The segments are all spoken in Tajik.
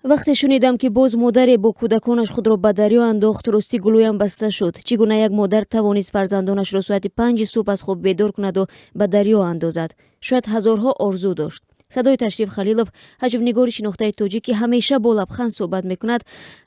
вақте шунидам ки боз модаре бо кӯдаконаш худро ба дарё андохт, ростӣ гулӯям баста шуд. Чӣ гуна як модар тавонист фарзандонашро соати 5 субҳ аз хоб бедор кунаду ба дарё андозад. шояд ҳазорҳо орзу дошт. Садои Ташриф Халилов, хаҷвнигори шинохтаи тоҷик, ки ҳамеша бо лабханд суҳбат мекунад,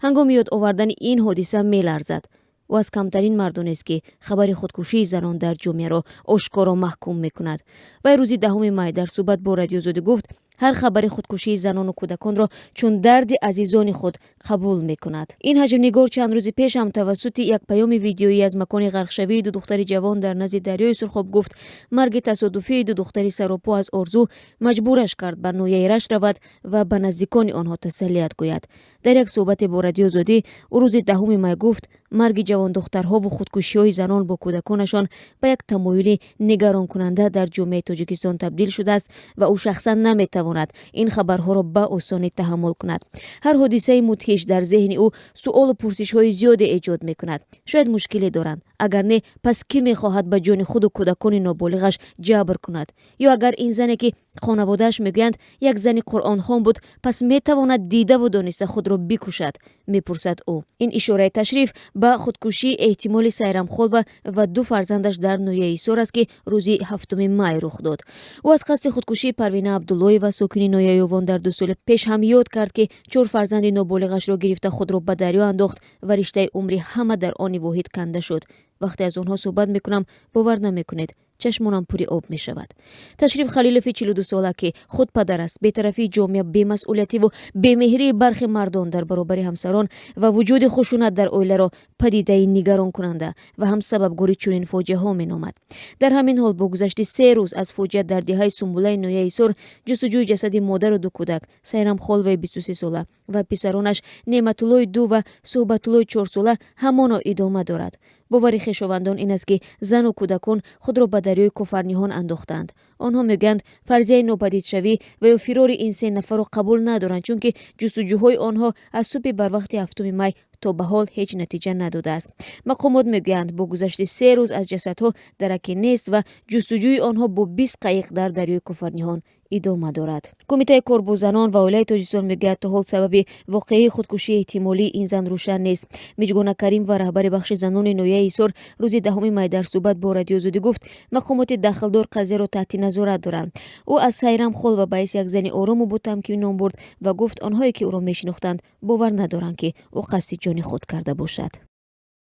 ҳангоми ёд овардани ин ҳодиса меларзад. ӯ аз камтарин мардонест ки хабари худкушии занон дар ҷомеаро ошкоро маҳкум мекунад. вай рӯзи 10 май дар суҳбат бо радиозодӣ гуфт, ҳар хабари худкушии занону кӯдаконро чун дарди азизони худ қабул мекунад. ин хаҷвнигор чанд рӯзи пеш ҳам тавассути як паёми видеоӣ аз макони ғарқшавии ду духтари ҷавон дар назди дарёи Сурхоб гуфт, марги тасодуфии ду духтари саропо аз орзу маҷбураш кард ба нояи рашт равад ва ба наздикони онҳо тасаллият гӯяд. дар як суҳбате бо радиозодӣ ӯ рӯзи 10 май гуфт, марги ҷавондухтарҳову худкушиҳои занон бо кӯдаконашон ба як тамоюли нигаронкунанда дар ҷомеаи Тоҷикистон табдил шудааст ва ӯ шахсан наметавонад ин хабарҳоро ба осонӣ таҳаммул кунад. ҳар ҳодисаи мудҳиш дар зеҳни ӯ суолу пурсишҳои зиёде эҷод мекунад. шояд мушкиле доранд, агар не, пас кӣ мехоҳад ба ҷони худу кӯдакони ноболиғаш ҷабр кунад? ё агар ин зане ки хонаводааш мегӯянд як зани қуръонхон буд, пас метавонад дидаву дониста худро бикушад, мепурсад ӯ. ин ишораи ташриф ба худкушии эҳтимоли сайрамхолва ва ду фарзандаш дар нояи сор аст ки рӯзи 7 май рух дод. ӯ аз қасди худкушии Парвина Абдуллоева, сокини нояи Ёвон, дар 2 соли пеш ҳам ёд кард ки 4 фарзанди ноболиғашро гирифта худро ба дарё андохт ва риштаи умри ҳама дар они воҳид канда шуд. вақте аз онҳо суҳбат мекунам, бовар намекунед, чашмонам пури об мешавад. Ташриф Халилови 42 сола ки худ падар аст, бетарафии ҷомеа, бемасъулиятиву бемеҳрии бархи мардон дар баробари ҳамсарон ва вуҷуди хушунат дар оиларо падидаи нигаронкунанда ва ҳам сабабгори чунин фоҷиаҳо меномад. дар ҳамин ҳол бо гузашти 3 рӯз аз фоҷиа дар диҳаи сумбулаи нояи сор, ҷустуҷӯи ҷасади модару ду кӯдак, сайрамхолваи 23 сола ва писаронаш Неъматуллои 2 ва Суҳбатуллои 4 сола ҳамоно идома дорад. бовари хешовандон ин аст ки зану кӯдакон худро ба дарёи кофарниҳон андохтанд. онҳо мегӯянд фарзияи нопадидшавӣ ва ё фирори ин се нафарро қабул надоранд, чунки ҷустуҷӯҳои онҳо аз субҳи барвақти 7 май то ба ҳол ҳеҷ натиҷа надодааст. мақомот мегӯянд бо гузашти 3 рӯз аз ҷасадҳо дараке нест ва ҷустуҷӯи онҳо бо 20 қаиқ дар дарёи кофарниҳон идома дорад. кумитаи кор бо занон ва оилаи Тоҷикистон мегӯяд то ҳол сабаби воқеии худкушии эҳтимолии ин зан рӯшан нест. Миҷгона Карим ва раҳбари бахши занони нояи сор рӯзи 10 май дар суҳбат бо радиозодӣ гуфт, мақомоти дахлдор қазияро таҳти назорат доранд. ӯ аз сайрамхол ва баъси як зани орому бо тамкин ном бурд ва гуфт онҳое ки ӯро мешинохтанд бовар надоранд ки ӯ қасди ҷони худ карда бошад.